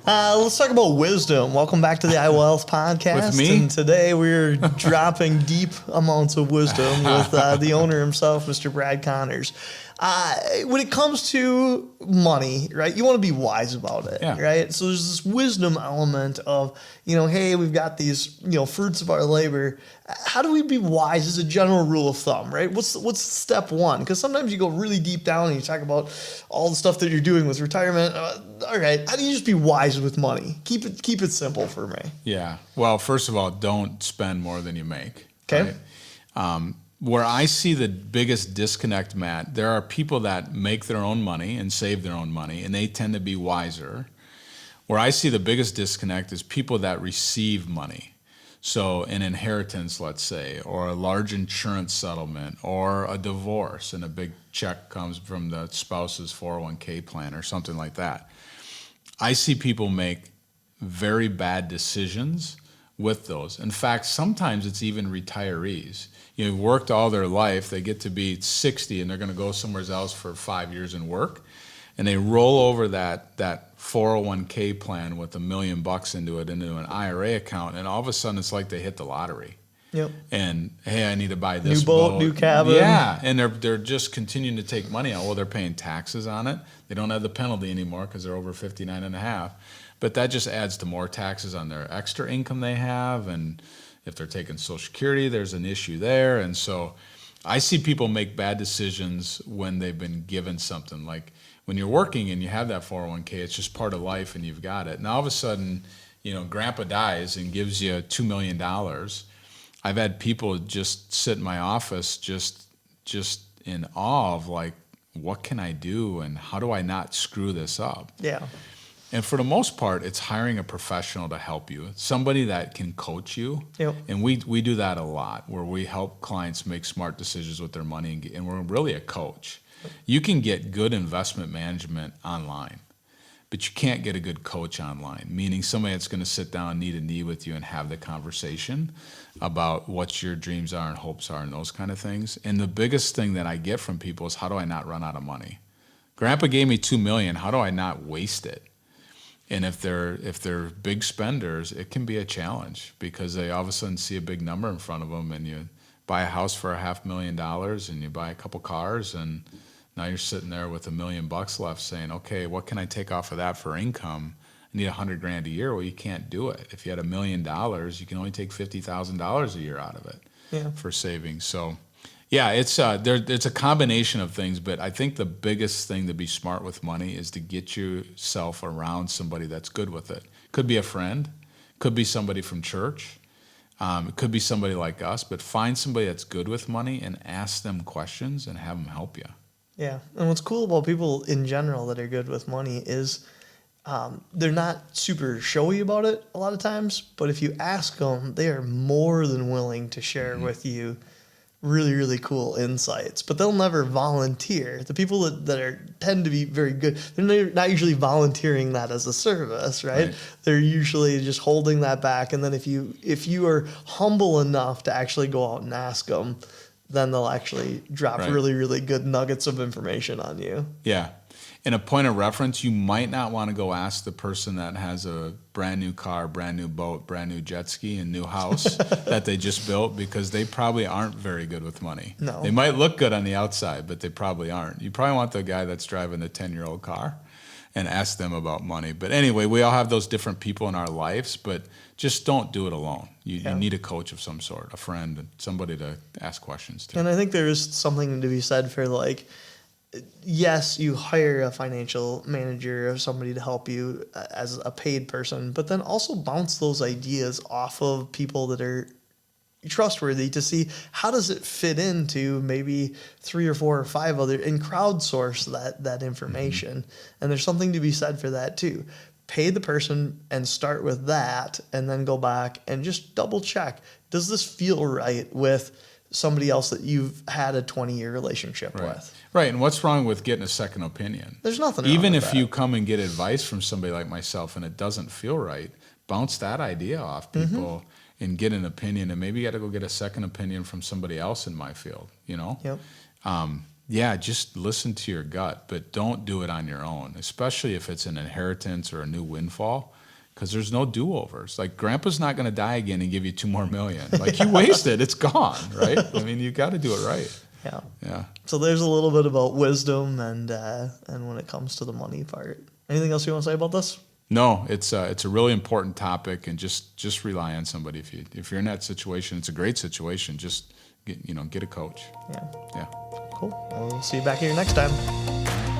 Let's talk about wisdom. Welcome back to the iWealth podcast. With me? And today we're dropping deep amounts of wisdom with the owner himself, Mr. Brad Connors. When it comes to money, right, you want to be wise about it, right? So there's this wisdom element of, hey, we've got these, fruits of our labor. How do we be wise as a general rule of thumb, right? What's step one? Because sometimes you go really deep down and you talk about all the stuff that you're doing with retirement. All right, how do you just be wise with money? Keep it simple for me. Yeah. Well, first of all, don't spend more than you make. Okay. Right? Where I see the biggest disconnect, Matt, there are people that make their own money and save their own money, and they tend to be wiser. Where I see the biggest disconnect is people that receive money. So an inheritance, let's say, or a large insurance settlement, or a divorce, and a big check comes from the spouse's 401k plan or something like that. I see people make very bad decisions with those. In fact, sometimes it's even retirees. You've worked all their life, they get to be 60 and they're going to go somewhere else for 5 years and work, and they roll over that 401k plan with $1 million into an IRA account, and all of a sudden it's like they hit the lottery. Yep. And hey, I need to buy this new boat, new cabin. Yeah, and they're just continuing to take money out. Well, they're paying taxes on it. They don't have the penalty anymore because they're over 59 and a half. But that just adds to more taxes on their extra income they have, and if they're taking Social Security, there's an issue there. And so I see people make bad decisions when they've been given something. Like when you're working and you have that 401k, it's just part of life and you've got it. Now all of a sudden, grandpa dies and gives you $2 million. I've had people just sit in my office just in awe of like, what can I do and how do I not screw this up? Yeah. And for the most part, it's hiring a professional to help you, somebody that can coach you. Yep. And we do that a lot, where we help clients make smart decisions with their money, and we're really a coach. You can get good investment management online, but you can't get a good coach online, meaning somebody that's going to sit down knee to knee with you and have the conversation about what your dreams are and hopes are and those kind of things. And the biggest thing that I get from people is, how do I not run out of money? Grandpa gave me $2 million. How do I not waste it? And if they're big spenders, it can be a challenge because they all of a sudden see a big number in front of them, and you buy a house for $500,000 and you buy a couple cars, and now you're sitting there with $1 million left saying, okay, what can I take off of that for income? I need $100,000 a year. Well, you can't do it. If you had $1 million, you can only take $50,000 a year out of it for savings. So yeah, it's a combination of things, but I think the biggest thing to be smart with money is to get yourself around somebody that's good with it. Could be a friend, could be somebody from church, it could be somebody like us, but find somebody that's good with money and ask them questions and have them help you. Yeah, and what's cool about people in general that are good with money is they're not super showy about it a lot of times, but if you ask them, they are more than willing to share with you really, really cool insights, but they'll never volunteer. The people that tend to be very good, they're not usually volunteering that as a service, right? They're usually just holding that back. And then if you are humble enough to actually go out and ask them, then they'll actually drop really, really good nuggets of information on you. Yeah. In a point of reference, you might not want to go ask the person that has a brand new car, brand new boat, brand new jet ski, and new house that they just built, because they probably aren't very good with money. No. They might look good on the outside, but they probably aren't. You probably want the guy that's driving the 10-year-old car and ask them about money. But anyway, we all have those different people in our lives, but just don't do it alone. You need a coach of some sort, a friend, somebody to ask questions to. And I think there's something to be said for, like, yes, you hire a financial manager or somebody to help you as a paid person, but then also bounce those ideas off of people that are trustworthy to see how does it fit into maybe 3 or 4 or 5 other, and crowdsource that information. Mm-hmm. And there's something to be said for that too. Pay the person and start with that, and then go back and just double check. Does this feel right with somebody else that you've had a 20-year relationship with? Right, and what's wrong with getting a second opinion? There's nothing wrong Even with if that. you come and get advice from somebody like myself and it doesn't feel right, bounce that idea off people and get an opinion, and maybe you got to go get a second opinion from somebody else in my field, you know? Yep. Yeah, just listen to your gut, but don't do it on your own, especially if it's an inheritance or a new windfall, because there's no do-overs. Like, grandpa's not going to die again and give you $2 million more. Like, you wasted, it's gone, right? I mean, you got to do it right. Yeah. Yeah. So there's a little bit about wisdom and when it comes to the money part. Anything else you want to say about this? No, it's a really important topic, and just rely on somebody. If you're in that situation, it's a great situation. Just get a coach. Yeah. Yeah. Cool. We'll see you back here next time.